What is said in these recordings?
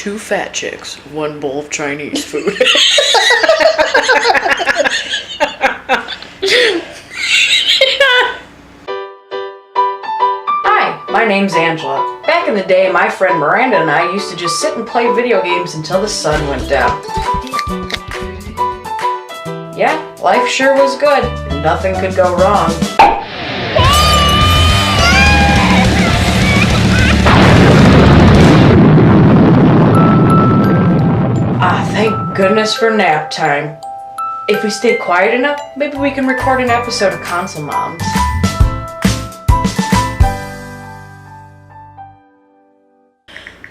2 fat chicks, 1 bowl of Chinese food. Hi, my name's Angela. Back in the day, my friend Miranda and I used to just sit and play video games until the sun went down. Yeah, life sure was good, and nothing could go wrong. Thank goodness for nap time. If we stay quiet enough, maybe we can record an episode of ConsoleMoms.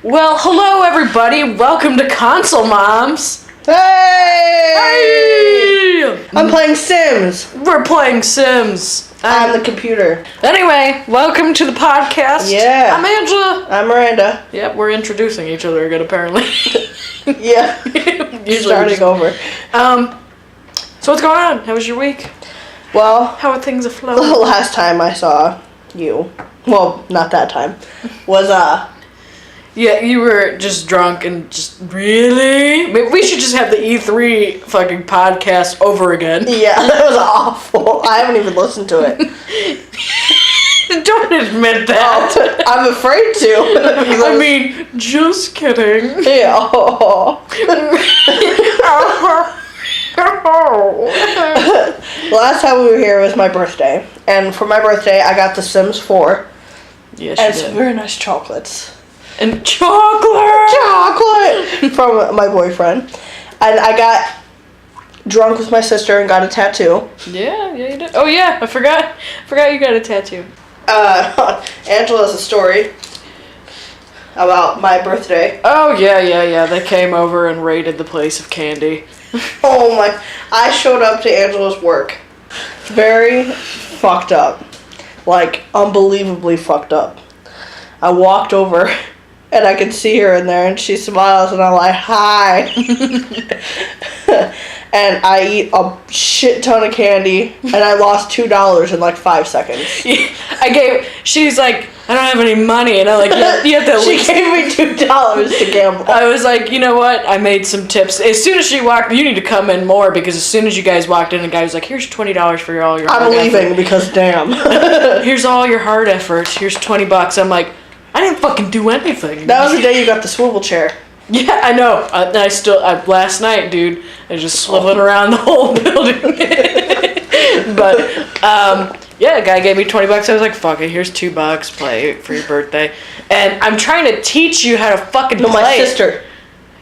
Well, hello everybody. Welcome to ConsoleMoms. Hey! I'm playing Sims. We're playing Sims. On the computer. Anyway, welcome to the podcast. Yeah. I'm Angela. I'm Miranda. Yep, we're introducing each other again, apparently. Yeah. Starting over. So what's going on? How was your week? Well, how are things afloat? The last time I saw you, well, not that time, was yeah, you were just drunk and just really. Maybe we should just have the E3 fucking podcast over again. Yeah, that was awful. I haven't even listened to it. Don't admit that. Oh, I'm afraid to. I mean, just kidding. Yeah. Last time we were here was my birthday, and for my birthday I got The Sims 4. Yes, and some very nice chocolates. And chocolate from my boyfriend, and I got drunk with my sister and got a tattoo. Yeah, you did. Oh yeah, I forgot you got a tattoo. Angela has a story about my birthday. Oh yeah. They came over and raided the place of candy. Oh my! I showed up to Angela's work, very fucked up, like unbelievably fucked up. I walked over, and I could see her in there, and she smiles, and I'm like, "Hi." And I eat a shit ton of candy, and I lost $2 in like 5 seconds. She's like, I don't have any money, and I'm like, you have to. She gave me $2 to gamble. I was like, you know what? I made some tips. As soon as she walked, you need to come in more, because as soon as you guys walked in, the guy was like, here's $20 for all your. I'm leaving because damn. Here's all your hard efforts. Here's $20. I'm like, I didn't fucking do anything. That was the day you got the swivel chair. Yeah, I know. Last night, dude, I was just swiveling around the whole building. But, yeah, the guy gave me $20. I was like, fuck it, here's $2, play it for your birthday. And I'm trying to teach you how to fucking play. No, my sister.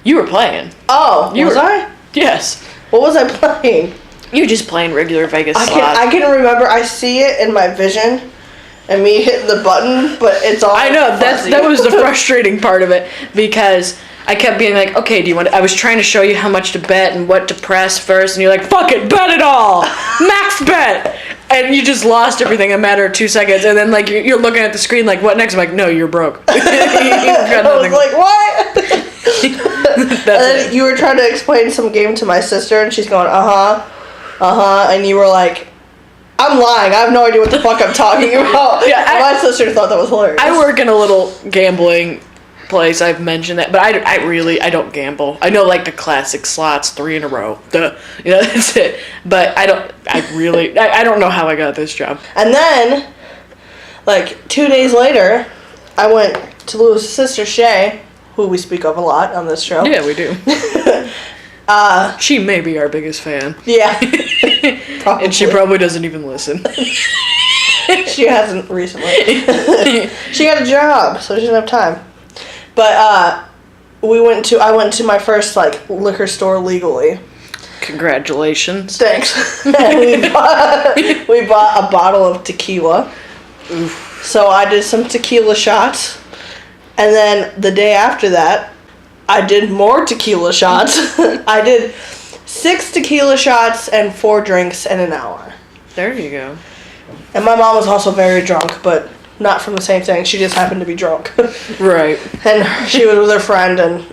You were playing. Oh, was I? Yes. What was I playing? You were just playing regular Vegas slots. I can remember, I see it in my vision. And me hitting the button, but it's all I know, fuzzy. that was the frustrating part of it, because I kept being like, okay, I was trying to show you how much to bet and what to press first, and you're like, fuck it, bet it all! Max bet! And you just lost everything in a matter of 2 seconds, and then like you're looking at the screen like, what next? I'm like, no, you're broke. I was like, what? And then you were trying to explain some game to my sister, and she's going, and you were like, I'm lying. I have no idea what the fuck I'm talking about. Yeah, my sister thought that was hilarious. I work in a little gambling place. I've mentioned that, but I don't gamble. I know like the classic slots, 3 in a row. That's it. But I don't know how I got this job. And then, like 2 days later, I went to Lewis's sister Shay, who we speak of a lot on this show. Yeah, we do. She may be our biggest fan. Yeah. And she probably doesn't even listen. She hasn't recently. She got a job, so she doesn't have time. But I went to my first like liquor store legally. Congratulations. Thanks. And we bought a bottle of tequila. Oof. So I did some tequila shots, and then the day after that, I did more tequila shots. I did 6 tequila shots and 4 drinks in an hour. There you go. And my mom was also very drunk, but not from the same thing. She just happened to be drunk. Right. And she was with her friend, and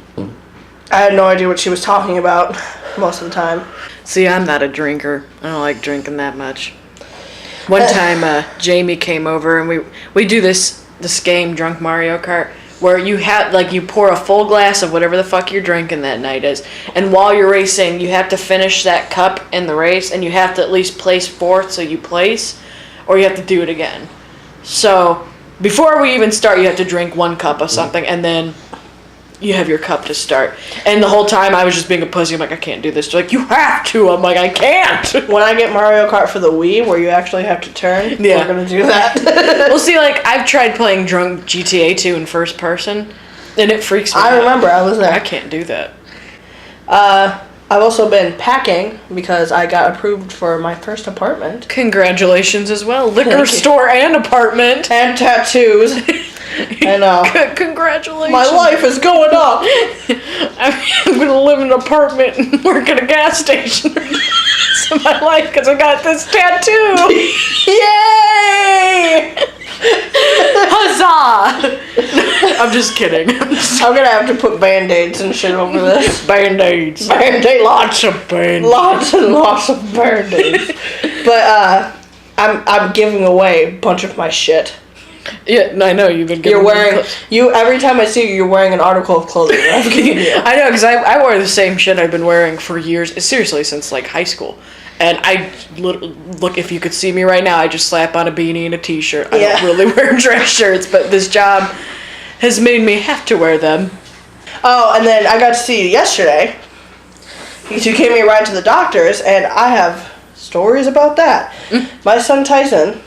I had no idea what she was talking about most of the time. See, I'm not a drinker. I don't like drinking that much. One time, Jamie came over, and we do this game, Drunk Mario Kart, where you have, like, you pour a full glass of whatever the fuck you're drinking that night is, and while you're racing, you have to finish that cup in the race, and you have to at least place fourth, so you place, or you have to do it again. So, before we even start, you have to drink 1 cup of something, and then you have your cup to start. And the whole time I was just being a pussy. I'm like, I can't do this. They're like, you have to. I'm like, I can't. When I get Mario Kart for the Wii, where you actually have to turn, we're going to do that. Well, see, like, I've tried playing drunk GTA 2 in first person, and it freaks me out. I remember, I was there. I can't do that. I've also been packing because I got approved for my first apartment. Congratulations as well. Liquor store and apartment. And tattoos. I know. Congratulations. My life is going up. I'm going to live in an apartment and work at a gas station for the rest of my life because I got this tattoo. Yay! Huzzah! I'm just kidding. I'm going to have to put Band-Aids and shit over this. Band-Aids. Band-Aid. Lots of Band-Aids. Lots and lots of Band-Aids. But, I'm giving away a bunch of my shit. Yeah, I know you've been. You're wearing every time I see you, you're wearing an article of clothing. I know, because I wear the same shit I've been wearing for years. Seriously, since like high school. And I look, if you could see me right now, I just slap on a beanie and a t-shirt. I don't really wear dress shirts, but this job has made me have to wear them. Oh, and then I got to see you yesterday. You two gave me a ride to the doctor's, and I have stories about that. My son Tyson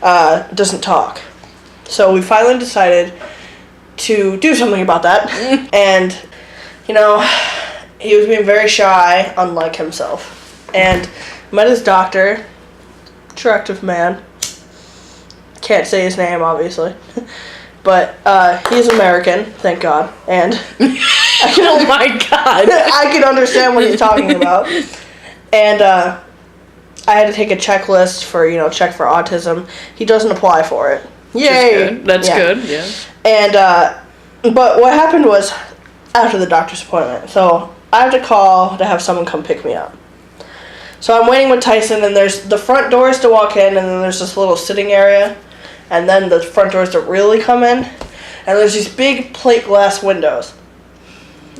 doesn't talk. So we finally decided to do something about that. And, he was being very shy, unlike himself. And met his doctor, attractive man. Can't say his name, obviously. But he's American, thank God. And oh my God. I can understand what he's talking about. And I had to take a checklist for, check for autism. He doesn't apply for it. Yay! That's good, yeah. And, but what happened was, after the doctor's appointment, so I have to call to have someone come pick me up. So I'm waiting with Tyson, and there's the front doors to walk in, and then there's this little sitting area, and then the front doors to really come in, and there's these big plate glass windows.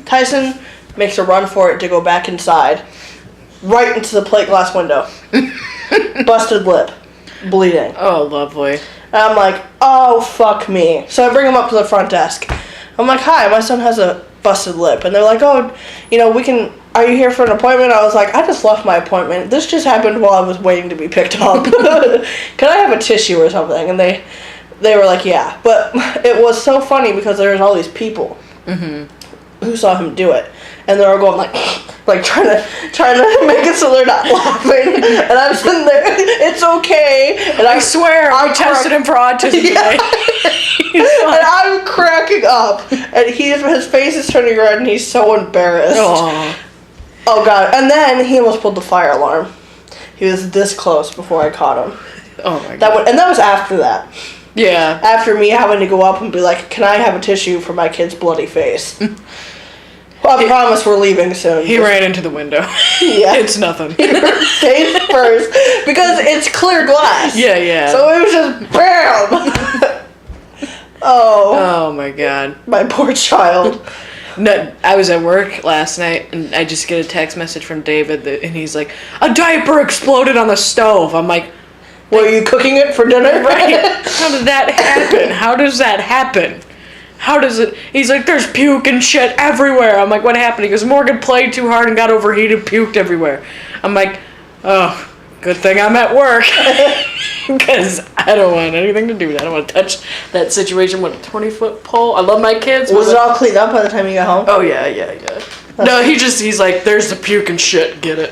Tyson makes a run for it to go back inside, right into the plate glass window. Busted lip. Bleeding. Oh, lovely. And I'm like, oh, fuck me. So I bring him up to the front desk. I'm like, hi, my son has a busted lip. And they're like, oh, are you here for an appointment? I was like, I just left my appointment. This just happened while I was waiting to be picked up. Can I have a tissue or something? And they were like, yeah. But it was so funny because there was all these people who saw him do it. And they're all going like trying to make it so they're not laughing. And I'm sitting there, it's okay. And I swear, I tested him for autism today. And I'm cracking up. And his face is turning red and he's so embarrassed. Aww. Oh God. And then he almost pulled the fire alarm. He was this close before I caught him. Oh my God. And that was after that. Yeah. After me having to go up and be like, can I have a tissue for my kid's bloody face? Well, I promise we're leaving soon. He ran into the window. Yeah. It's nothing. Face first. Because it's clear glass. Yeah. So it was just BAM! Oh my God. My poor child. No, I was at work last night, and I just get a text message from David, and he's like, a diaper exploded on the stove. I'm like, were you cooking it for dinner? Right. How did that happen? How does that happen? How does it? He's like, there's puke and shit everywhere. I'm like, what happened? He goes, Morgan played too hard and got overheated, puked everywhere. I'm like, oh, good thing I'm at work. Because I don't want anything to do with that. I don't want to touch that situation with a 20-foot pole. I love my kids. Was it all cleaned up by the time you got home? Oh, yeah. No, he's like, there's the puke and shit, get it.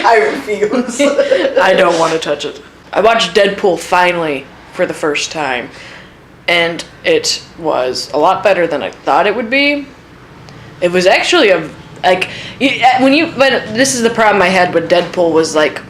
I refuse. I don't want to touch it. I watched Deadpool finally for the first time. And it was a lot better than I thought it would be. It was actually but this is the problem I had with Deadpool was like...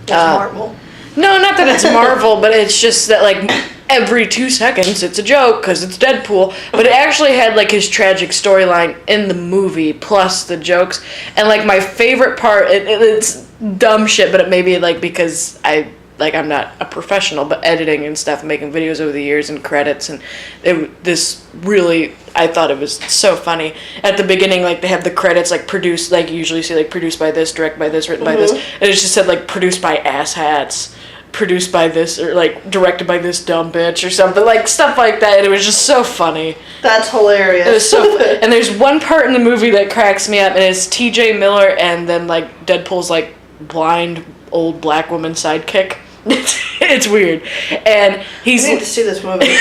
It's Marvel. No, not that it's Marvel, but it's just that like every 2 seconds it's a joke because it's Deadpool. But it actually had like his tragic storyline in the movie plus the jokes. And like my favorite part, it's dumb shit, but it may be like because I like, I'm not a professional, but editing and stuff, making videos over the years and credits, and this really, I thought it was so funny. At the beginning, like, they have the credits, like, produced, like, you usually see, like, produced by this, directed by this, written by this, and it just said, like, produced by asshats, produced by this, or, like, directed by this dumb bitch, or something, like, stuff like that, and it was just so funny. That's hilarious. It was so funny. And there's one part in the movie that cracks me up, and it's T.J. Miller and then, like, Deadpool's, like, blind old black woman sidekick. It's weird. And I need to see this movie.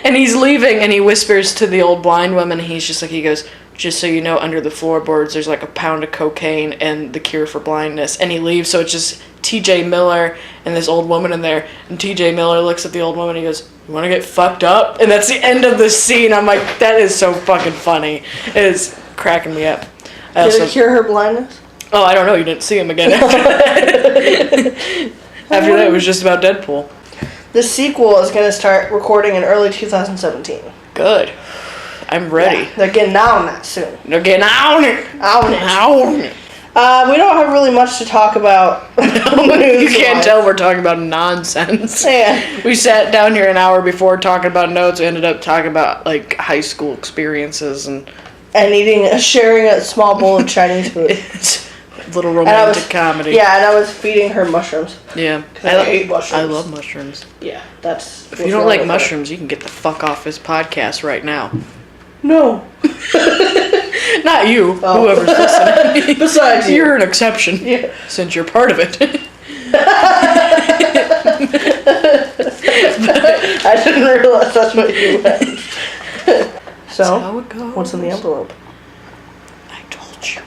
and he's leaving, and he whispers to the old blind woman, and he's just like, he goes, just so you know, under the floorboards there's like a pound of cocaine and the cure for blindness. And he leaves, so it's just T.J. Miller and this old woman in there. And T.J. Miller looks at the old woman and he goes, you want to get fucked up? And that's the end of the scene. I'm like, that is so fucking funny. It is cracking me up. Did it cure her blindness? Oh, I don't know. You didn't see him again after that. After that, it was just about Deadpool. The sequel is going to start recording in early 2017. Good. I'm ready. Yeah, they're getting on that soon. They're getting on it. On it. On it. We don't have really much to talk about. You can't tell we're talking about nonsense. Yeah. We sat down here an hour before talking about notes. We ended up talking about, like, high school experiences and sharing a small bowl of Chinese food. It's a little romantic comedy. Yeah, and I was feeding her mushrooms. Yeah. I hate mushrooms. I love mushrooms. Yeah, that's... If you don't like mushrooms, you can get the fuck off this podcast right now. No. Not you. Oh. Whoever's listening. Besides you. You're an exception. Yeah. Since you're part of it. I didn't realize that's what you meant. So, how it goes. What's in the envelope? I told you.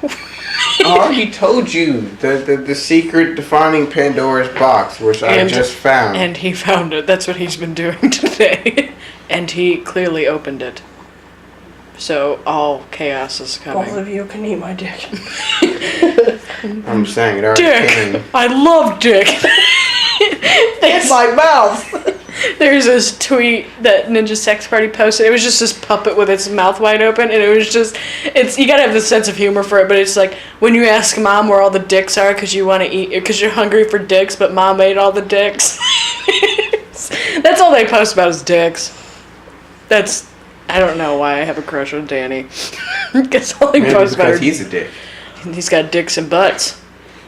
I already told you the secret defining Pandora's box, which I just found. And he found it. That's what he's been doing today. And he clearly opened it. So all chaos is coming. Both of you can eat my dick. I'm saying it already came. I love dick. It's my mouth. There's this tweet that Ninja Sex Party posted. It was just this puppet with its mouth wide open, and it was just, you gotta have the sense of humor for it, but it's like, when you ask mom where all the dicks are because you want to eat, because you're hungry for dicks, but mom ate all the dicks. That's all they post about is dicks. I don't know why I have a crush on Danny. That's all he posts about. Because he's a dick. He's got dicks and butts.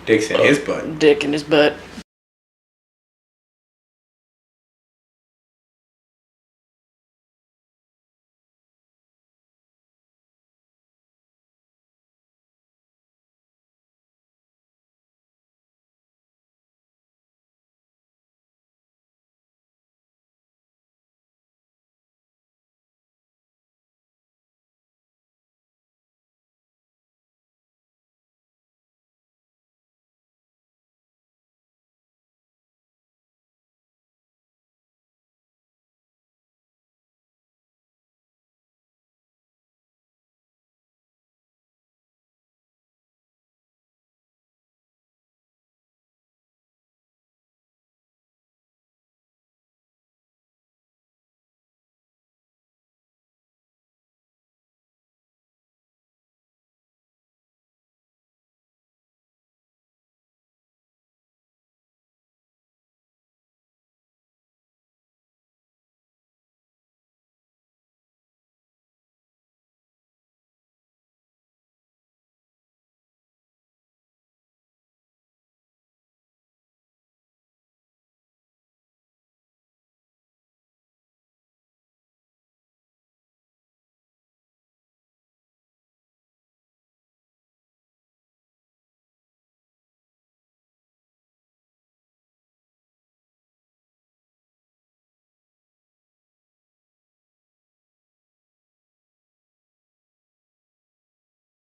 Dicks in his butt. Dick in his butt.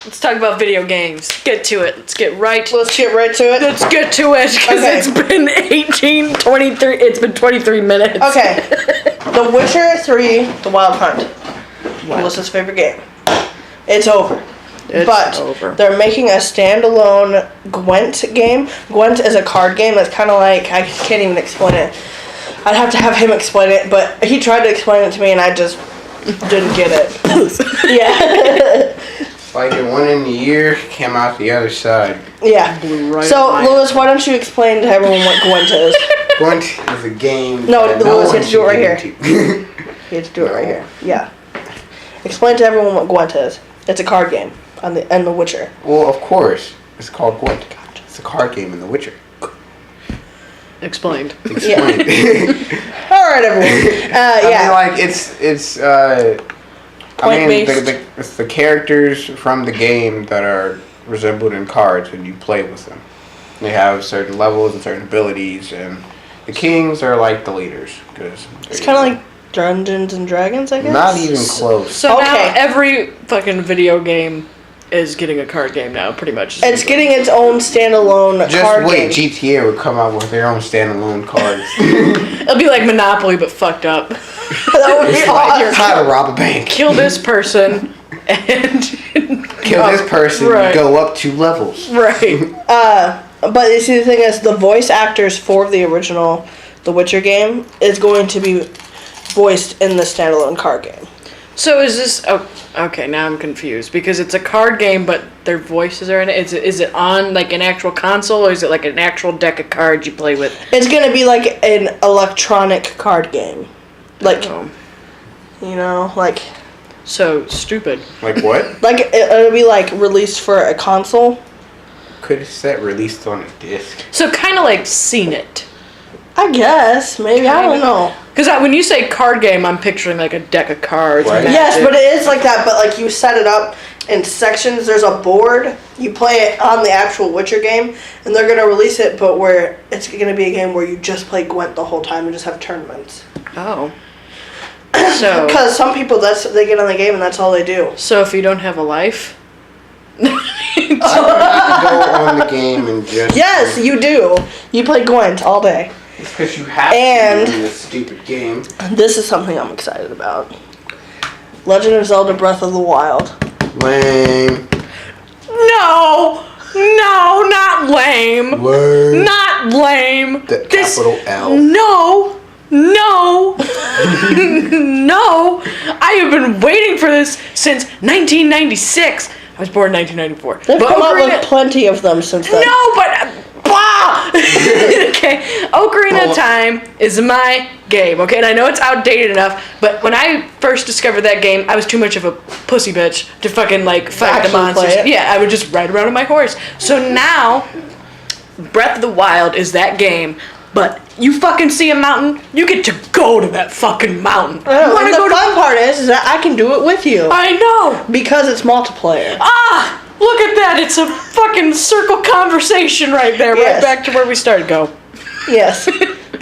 Let's talk about video games. Get to it. Let's get right to it. Let's get to it, because it's been 23, it's been 23 minutes. Okay. The Witcher 3, The Wild Hunt. Melissa's favorite game. It's over. It's over. They're making a standalone Gwent game. Gwent is a card game that's kind of like, I can't even explain it. I'd have to have him explain it, but he tried to explain it to me and I just didn't get it. Yeah. Like it went in the ear, came out the other side. Yeah. Right so, Lewis, why don't you explain to everyone what Gwent is? Gwent is a game. No, Lewis, you have to do it right here. You have to do it right here. Yeah. Explain to everyone what Gwent is. It's a card game on The Witcher. Well, of course. It's called Gwent. It's a card game in The Witcher. Explained. Explained. All right, everyone. I mean, like, it's the characters from the game that are resembled in cards, and you play with them. They have certain levels and certain abilities, and the kings are like the leaders. It's kind of like Dungeons and Dragons, I guess? Not even close. So now every fucking video game is getting a card game now, pretty much. It's getting its own standalone card game. Just wait, GTA would come out with their own standalone cards. It'll be like Monopoly, but fucked up. That would be awesome. How to rob a bank. Kill this person, and... Kill this person, right. Go up 2 levels. Right. But you see, the thing is, the voice actors for the original The Witcher game is going to be voiced in the standalone card game. So is this... Oh, okay, now I'm confused. Because it's a card game, but their voices are in it. Is it on, like, an actual console, or is it, like, an actual deck of cards you play with? It's going to be, like, an electronic card game. Like, you know, like... So stupid. Like what? Like, it'll be, like, released for a console. Could have said released on a disc. So kind of like Seen It. I guess. Maybe. I don't know. Because when you say card game, I'm picturing like a deck of cards. Right. Yes, but it is like that. But like you set it up in sections. There's a board. You play it on the actual Witcher game, and they're gonna release it. But where it's gonna be a game where you just play Gwent the whole time and just have tournaments. Oh. So. Because some people they get on the game and that's all they do. So if you don't have a life. I would have to go on the game and just. Yes, you do. You play Gwent all day. It's because you have to in this stupid game. This is something I'm excited about. Legend of Zelda Breath of the Wild. Lame. No, not lame. Lame. Not lame. The capital L. No. No. I have been waiting for this since 1996. I was born in 1994. They've come out with plenty of them since then. No, but... Okay, Ocarina of Time is my game, okay? And I know it's outdated enough, but when I first discovered that game, I was too much of a pussy bitch to fucking, like, fight the monsters. Yeah, I would just ride around on my horse. So now, Breath of the Wild is that game, but you fucking see a mountain, you get to go to that fucking mountain. I know, and the fun part is that I can do it with you. I know! Because it's multiplayer. Ah! Look at that! It's a fucking circle conversation right there, right back to where we started. Go. Yes.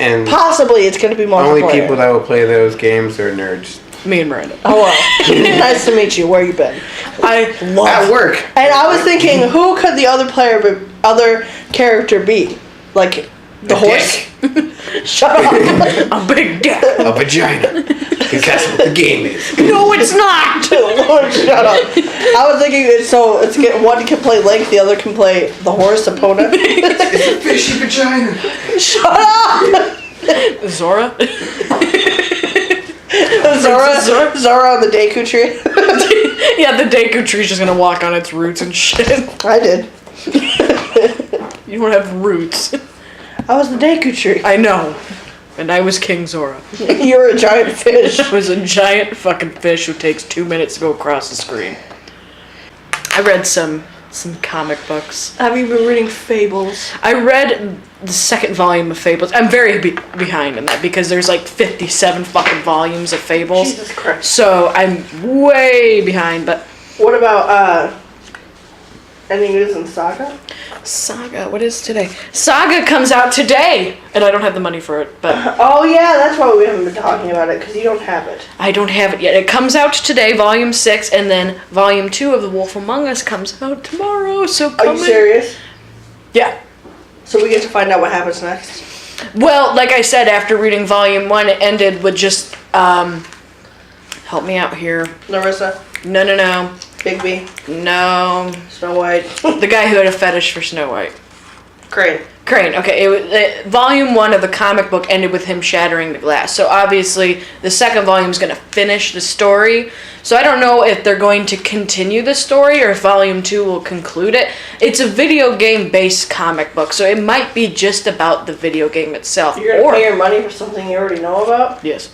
And possibly it's going to be multiplayer. Only people that will play those games are nerds. Me and Miranda. Hello. Nice to meet you. Where you been? I love at work. And I was thinking, who could the other character be? Like the horse? Shut up. A big dick. A vagina. Because that's what the game is. No, it's not. Lord, shut up. I was thinking, one can play Link, the other can play the horse opponent. It's a fishy vagina. Shut up. Zora. Zora on the Deku tree. Yeah, the Deku tree's just gonna walk on its roots and shit. I did. You don't have roots. I was the Deku tree. I know. And I was King Zora. You were a giant fish. I was a giant fucking fish who takes 2 minutes to go across the screen. I read some comic books. Have you been reading Fables? I read the second volume of Fables. I'm very behind in that because there's like 57 fucking volumes of Fables. Jesus Christ. So I'm way behind, but... What about, any news in Saga? Saga, what is today? Saga comes out today! And I don't have the money for it, but... Oh yeah, that's why we haven't been talking about it, because you don't have it. I don't have it yet. It comes out today, volume 6, and then volume 2 of The Wolf Among Us comes out tomorrow, so come Are you serious? Yeah. So we get to find out what happens next? Well, like I said, after reading volume 1, it ended with just, help me out here. Larissa? No. Bigby? No. Snow White? The guy who had a fetish for Snow White. Crane. Okay, volume 1 of the comic book ended with him shattering the glass. So obviously, the second volume is going to finish the story. So I don't know if they're going to continue the story or if volume 2 will conclude it. It's a video game-based comic book, so it might be just about the video game itself. You're going to pay your money for something you already know about? Yes.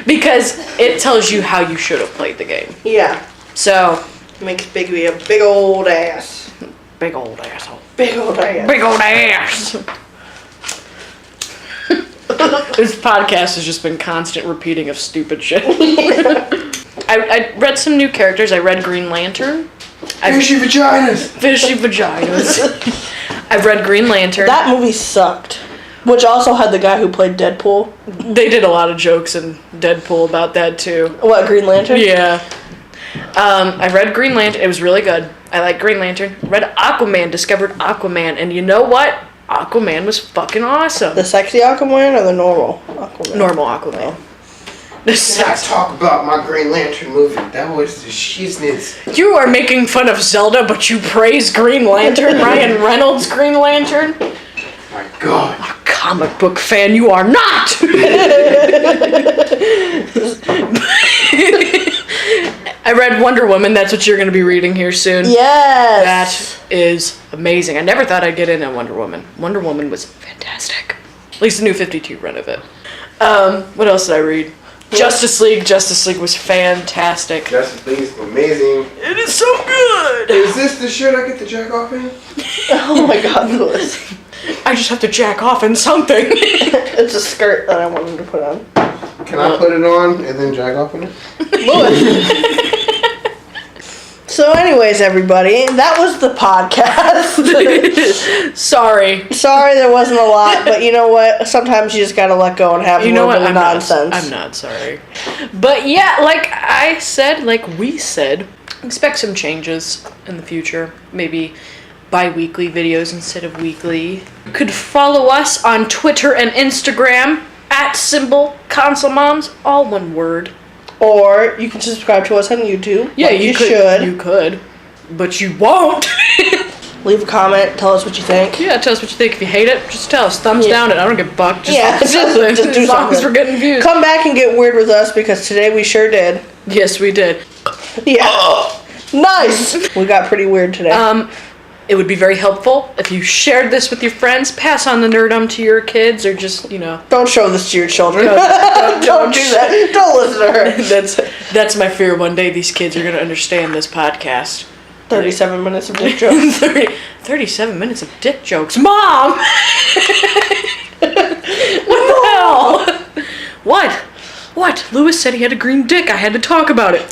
Because it tells you how you should have played the game. Yeah. So. Makes Bigby a big old ass. Big old asshole. Big old ass. Big old ass. This podcast has just been constant repeating of stupid shit. I read some new characters. I read Green Lantern. Fishy vaginas. Fishy vaginas. I've read Green Lantern. That movie sucked. Which also had the guy who played Deadpool. They did a lot of jokes in Deadpool about that too. What, Green Lantern? Yeah. I read Green Lantern. It was really good. I like Green Lantern. Read Aquaman. Discovered Aquaman. And you know what? Aquaman was fucking awesome. The sexy Aquaman or the normal Aquaman? Normal Aquaman. Let's not talk about my Green Lantern movie. That was the shizness. You are making fun of Zelda, but you praise Green Lantern, Ryan Reynolds' Green Lantern? My God. A comic book fan you are not! I read Wonder Woman. That's what you're going to be reading here soon. Yes! That is amazing. I never thought I'd get into Wonder Woman. Wonder Woman was fantastic. At least the new 52 run of it. What else did I read? Justice League. Justice League was fantastic. Justice League is amazing. It is so good! Is this the shirt I get to jack off in? Oh my God, Louis. I just have to jack off in something. It's a skirt that I wanted to put on. Can I put it on and then jack off in it? Louis. So anyways, everybody, that was the podcast. Sorry there wasn't a lot, but you know what? Sometimes you just gotta let go and have a little bit of nonsense. I'm not sorry. But yeah, like I said, like we said, expect some changes in the future. Maybe bi-weekly videos instead of weekly. You could follow us on Twitter and Instagram @ConsoleMoms, all one word. Or you can subscribe to us on YouTube. Yeah, like you should. You could, but you won't. Leave a comment. Tell us what you think. Yeah, tell us what you think. If you hate it, just tell us. Thumbs down it. I don't give a fuck. Just do as long something. as we're getting views. Come back and get weird with us because today we sure did. Yes, we did. Yeah. Nice. We got pretty weird today. It would be very helpful if you shared this with your friends. Pass on the nerdum to your kids, or just Don't show this to your children. Don't do that. Don't listen to her. That's my fear. One day these kids are gonna understand this podcast. 37 minutes of dick jokes. 37 minutes of dick jokes. Mom! What the hell? What? Louis said he had a green dick. I had to talk about it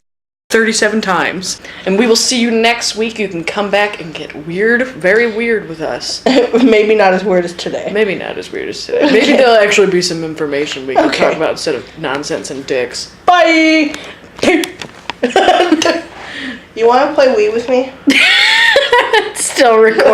37 times. And we will see you next week. You can come back and get weird, very weird with us. Maybe not as weird as today. Maybe not as weird as today. Maybe there'll actually be some information we can talk about instead of nonsense and dicks. Bye! You want to play Wii with me? Still recording.